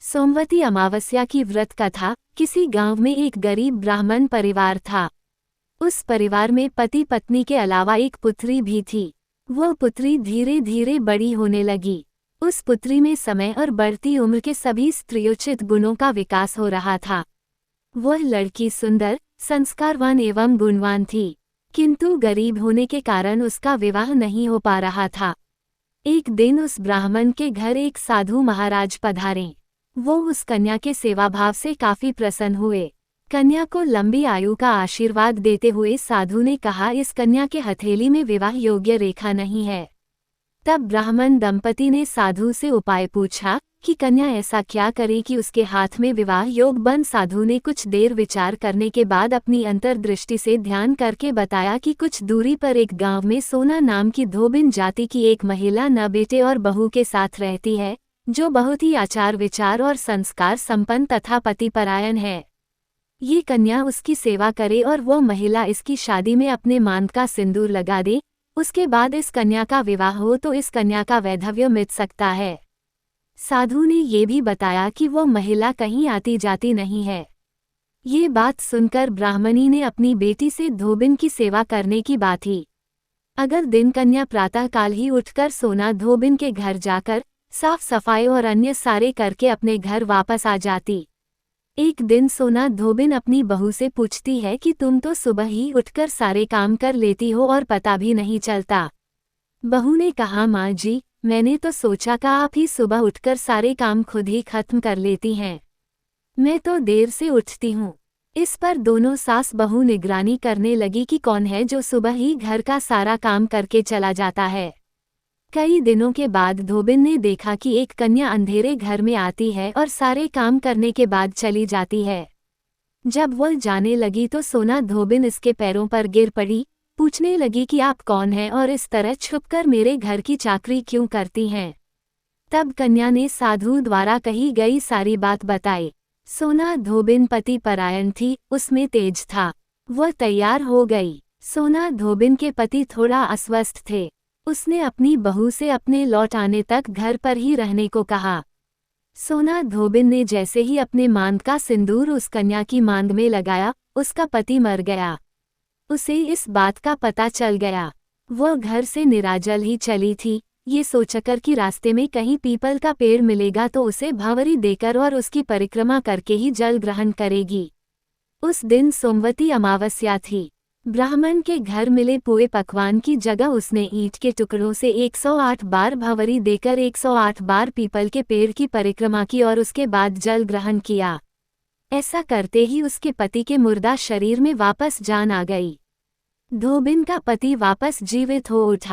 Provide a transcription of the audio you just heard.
सोमवती अमावस्या की व्रत कथा। किसी गांव में एक गरीब ब्राह्मण परिवार था। उस परिवार में पति पत्नी के अलावा एक पुत्री भी थी। वह पुत्री धीरे धीरे बड़ी होने लगी। उस पुत्री में समय और बढ़ती उम्र के सभी स्त्रियोचित गुणों का विकास हो रहा था। वह लड़की सुंदर, संस्कारवान एवं गुणवान थी, किंतु गरीब होने के कारण उसका विवाह नहीं हो पा रहा था। एक दिन उस ब्राह्मण के घर एक साधु महाराज पधारे। वो उस कन्या के सेवाभाव से काफी प्रसन्न हुए। कन्या को लंबी आयु का आशीर्वाद देते हुए साधु ने कहा, इस कन्या के हथेली में विवाह योग्य रेखा नहीं है। तब ब्राह्मण दंपति ने साधु से उपाय पूछा कि कन्या ऐसा क्या करे कि उसके हाथ में विवाह योग बन। साधु ने कुछ देर विचार करने के बाद अपनी अंतर्दृष्टि से ध्यान करके बताया कि कुछ दूरी पर एक गांव में सोना नाम की धोबिन जाति की एक महिला न बेटे और बहू के साथ रहती है, जो बहुत ही आचार विचार और संस्कार संपन्न तथा पतिपरायण है। ये कन्या उसकी सेवा करे और वो महिला इसकी शादी में अपने मांग का सिंदूर लगा दे। उसके बाद इस कन्या का विवाह हो तो इस कन्या का वैधव्य मिट सकता है। साधु ने ये भी बताया कि वो महिला कहीं आती जाती नहीं है। ये बात सुनकर ब्राह्मणी ने अपनी बेटी से धोबिन की सेवा करने की बात ही। अगर दिन कन्या प्रातःकाल ही उठकर सोना धोबिन के घर जाकर साफ सफाई और अन्य सारे करके अपने घर वापस आ जाती। एक दिन सोना धोबिन अपनी बहू से पूछती है कि तुम तो सुबह ही उठकर सारे काम कर लेती हो और पता भी नहीं चलता। बहू ने कहा, माँ जी, मैंने तो सोचा कि आप ही सुबह उठकर सारे काम खुद ही खत्म कर लेती हैं। मैं तो देर से उठती हूँ। इस पर दोनों सास बहू निगरानी करने लगी कि कौन है जो सुबह ही घर का सारा काम करके चला जाता है। कई दिनों के बाद धोबिन ने देखा कि एक कन्या अंधेरे घर में आती है और सारे काम करने के बाद चली जाती है। जब वह जाने लगी तो सोना धोबिन इसके पैरों पर गिर पड़ी। पूछने लगी कि आप कौन हैं और इस तरह छुपकर मेरे घर की चाकरी क्यों करती हैं। तब कन्या ने साधु द्वारा कही गई सारी बात बताई। सोना धोबिन पति परायण थी, उसमें तेज था। वह तैयार हो गई। सोना धोबिन के पति थोड़ा अस्वस्थ थे। उसने अपनी बहू से अपने लौट आने तक घर पर ही रहने को कहा। सोना धोबिन ने जैसे ही अपने मांग का सिंदूर उस कन्या की मांग में लगाया, उसका पति मर गया। उसे इस बात का पता चल गया। वह घर से निराजल ही चली थी, ये सोचकर कि रास्ते में कहीं पीपल का पेड़ मिलेगा तो उसे भंवरी देकर और उसकी परिक्रमा करके ही जल ग्रहण करेगी। उस दिन सोमवती अमावस्या थी। ब्राह्मण के घर मिले पुए पकवान की जगह उसने ईंट के टुकड़ों से 108 बार भंवरी देकर 108 बार पीपल के पेड़ की परिक्रमा की और उसके बाद जल ग्रहण किया। ऐसा करते ही उसके पति के मुर्दा शरीर में वापस जान आ गई। धोबिन का पति वापस जीवित हो उठा।